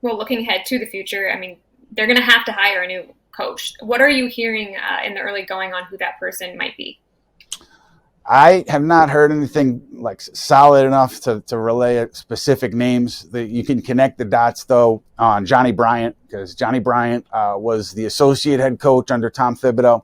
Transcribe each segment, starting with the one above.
Well, looking ahead to the future, I mean, they're going to have to hire a new coach. What are you hearing in the early going on who that person might be? I have not heard anything like solid enough to relay specific names. That you can connect the dots though on Johnny Bryant, because Johnny Bryant was the associate head coach under Tom Thibodeau.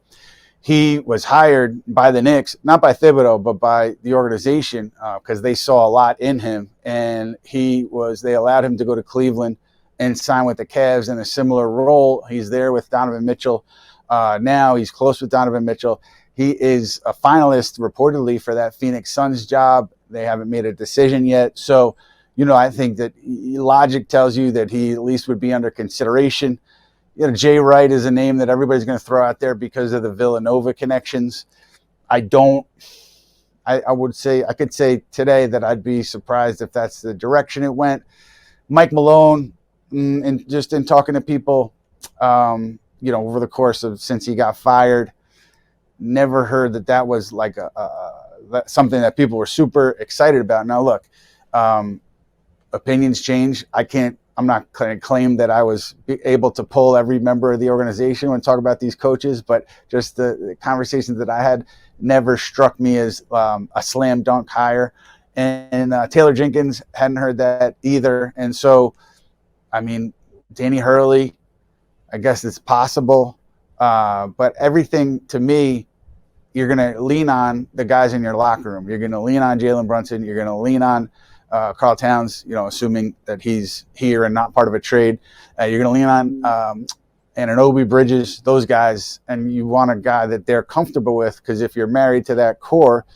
He was hired by the Knicks, not by Thibodeau, but by the organization, because they saw a lot in him, and they allowed him to go to Cleveland and sign with the Cavs in a similar role. He's there with Donovan Mitchell. Now he's close with Donovan Mitchell. He is a finalist reportedly for that Phoenix Suns job. They haven't made a decision yet. So, I think that logic tells you that he at least would be under consideration. Jay Wright is a name that everybody's going to throw out there because of the Villanova connections. I could say today that I'd be surprised if that's the direction it went. Mike Malone, and just in talking to people, over the course of since he got fired, never heard that was like something that people were super excited about. Now, look, opinions change. I'm not going to claim that I was able to pull every member of the organization when talk about these coaches, but just the conversations that I had never struck me as a slam dunk hire. And Taylor Jenkins hadn't heard that either. And so, I mean, Danny Hurley, I guess it's possible. But everything to me, you're going to lean on the guys in your locker room. You're going to lean on Jalen Brunson. You're going to lean on Karl Towns, assuming that he's here and not part of a trade. You're going to lean on Anunoby, Bridges, those guys, and you want a guy that they're comfortable with, because if you're married to that core,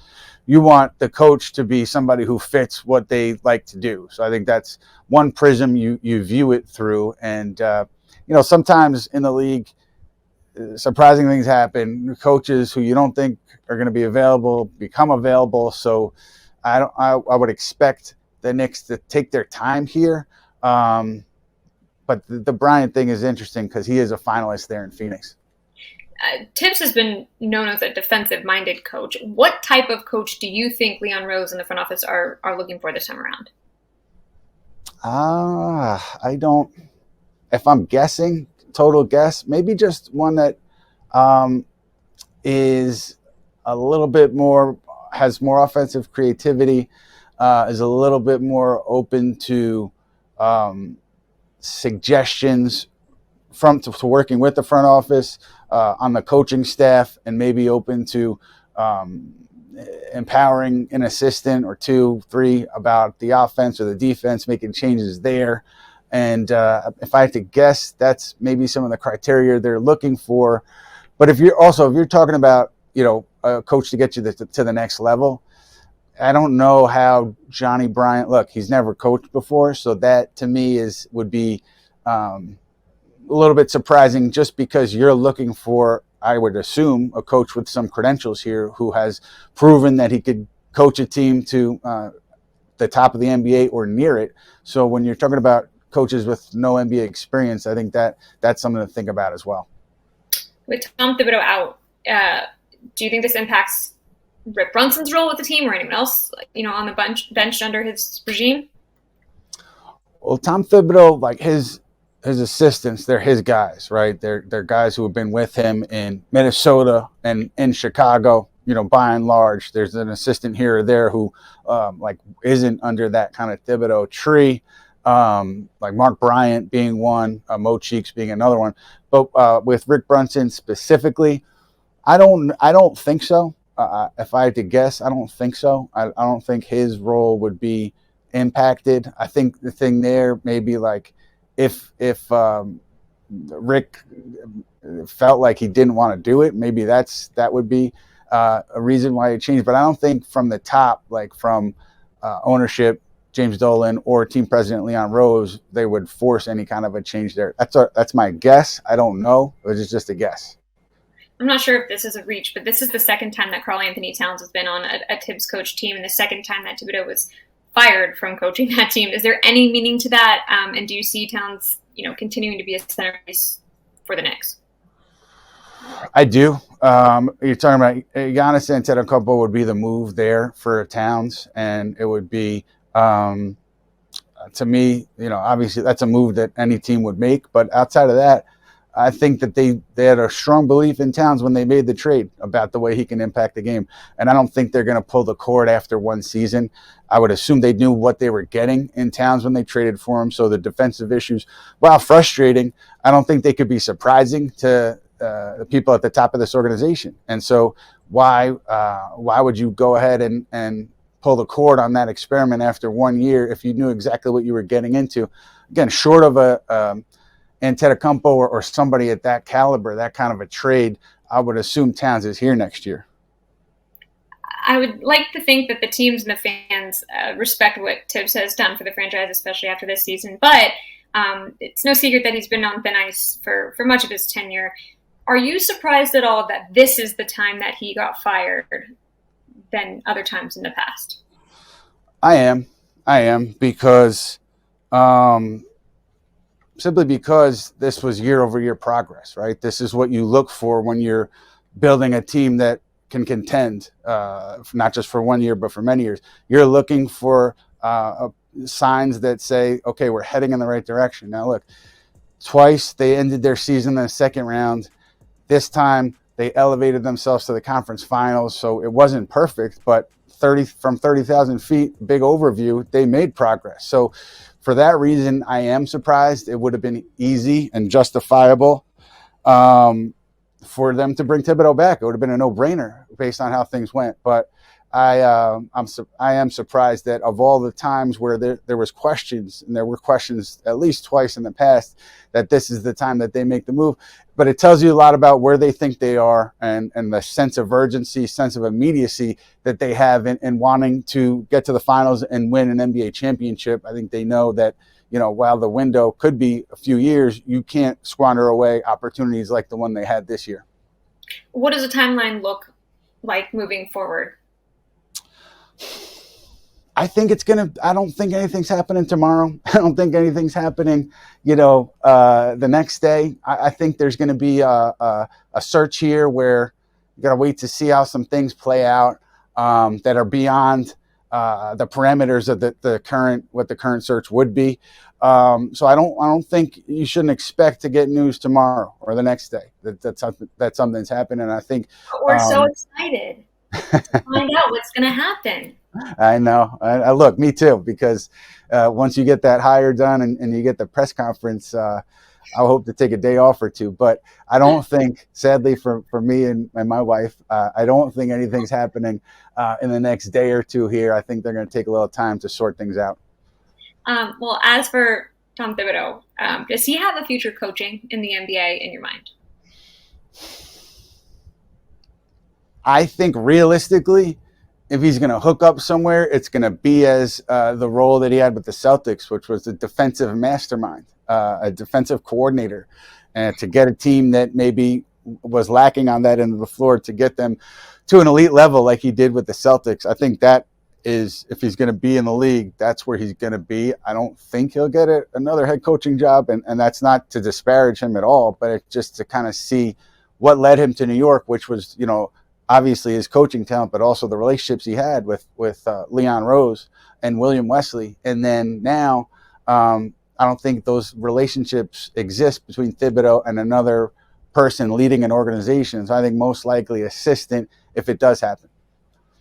you want the coach to be somebody who fits what they like to do. So I think that's one prism you view it through. And, sometimes in the league, surprising things happen. Coaches who you don't think are going to be available become available. So I would expect the Knicks to take their time here. But the Bryant thing is interesting because he is a finalist there in Phoenix. Tibbs has been known as a defensive-minded coach. What type of coach do you think Leon Rose and the front office are looking for this time around? I don't. If I'm guessing, total guess, maybe just one that is a little bit more, has more offensive creativity, is a little bit more open to suggestions to working with the front office on the coaching staff, and maybe open to empowering an assistant or 2, 3 about the offense or the defense, making changes there. And if I had to guess, that's maybe some of the criteria they're looking for. But if you're talking about, a coach to get you to the next level, I don't know how Johnny Bryant, look, he's never coached before. So that to me would be a little bit surprising, just because you're looking for, I would assume, a coach with some credentials here who has proven that he could coach a team to the top of the NBA or near it. So when you're talking about coaches with no NBA experience, I think that's something to think about as well. With Tom Thibodeau out, do you think this impacts Rick Brunson's role with the team or anyone else, on the bench under his regime? Well, Tom Thibodeau, like his assistants, they're his guys, right? They're guys who have been with him in Minnesota and in Chicago. By and large, there's an assistant here or there who isn't under that kind of Thibodeau tree. Like Mark Bryant being one, Mo Cheeks being another one. But with Rick Brunson specifically, I don't think so. If I had to guess, I don't think so. I don't think his role would be impacted. I think the thing there may be like if Rick felt like he didn't want to do it, maybe that would be a reason why it changed. But I don't think from the top, like from ownership, James Dolan, or team president Leon Rose, they would force any kind of a change there. That's my guess. I don't know. It's just a guess. I'm not sure if this is a reach, but this is the second time that Karl Anthony Towns has been on a Tibbs coach team, and the second time that Thibodeau was fired from coaching that team. Is there any meaning to that? And do you see Towns, continuing to be a centerpiece for the Knicks? I do. You're talking about Giannis Antetokounmpo would be the move there for Towns, and it would be To me, obviously that's a move that any team would make. But outside of that, I think that they had a strong belief in Towns when they made the trade about the way he can impact the game. And I don't think they're going to pull the cord after one season. I would assume they knew what they were getting in Towns when they traded for him. So the defensive issues, while frustrating, I don't think they could be surprising to the people at the top of this organization. And so why would you go ahead and pull the cord on that experiment after 1 year if you knew exactly what you were getting into? Again, short of a Antetokounmpo or somebody at that caliber, that kind of a trade, I would assume Towns is here next year. I would like to think that the teams and the fans respect what Tibbs has done for the franchise, especially after this season. But it's no secret that he's been on thin ice for much of his tenure. Are you surprised at all that this is the time that he got fired than other times in the past? I am because simply because this was year-over-year progress, right? This is what you look for when you're building a team that can contend, not just for 1 year, but for many years. You're looking for signs that say, okay, we're heading in the right direction. Now, look, twice they ended their season in the second round. This time they elevated themselves to the conference finals, so it wasn't perfect, but from 30,000 feet, big overview, they made progress. So for that reason, I am surprised. It would have been easy and justifiable for them to bring Thibodeau back. It would have been a no-brainer based on how things went. But I am surprised that of all the times where there was questions, and there were questions at least twice in the past, that this is the time that they make the move. But it tells you a lot about where they think they are and the sense of urgency, sense of immediacy that they have in wanting to get to the finals and win an NBA championship. I think they know that, while the window could be a few years, you can't squander away opportunities like the one they had this year. What does a timeline look like moving forward? I think I don't think anything's happening tomorrow. I don't think anything's happening, the next day. I think there's going to be a search here where you got to wait to see how some things play out that are beyond the parameters of what the current search would be. So I don't think you shouldn't expect to get news tomorrow or the next day that something's happened. And I think we're so excited to find out what's going to happen. I know. I look, me too, because once you get that hire done and you get the press conference, I hope to take a day off or two. But I don't think, sadly for me and my wife, I don't think anything's happening in the next day or two here. I think they're going to take a little time to sort things out. Well, as for Tom Thibodeau, does he have a future coaching in the NBA in your mind? I think realistically, if he's going to hook up somewhere, it's going to be as the role that he had with the Celtics, which was a defensive mastermind, a defensive coordinator, and to get a team that maybe was lacking on that end of the floor to get them to an elite level like he did with the Celtics. I think that is, if he's going to be in the league, that's where he's going to be. I don't think he'll get another head coaching job, and that's not to disparage him at all, but it's just to kind of see what led him to New York, which was, obviously his coaching talent, but also the relationships he had with Leon Rose and William Wesley. And then now, I don't think those relationships exist between Thibodeau and another person leading an organization. So I think most likely assistant if it does happen.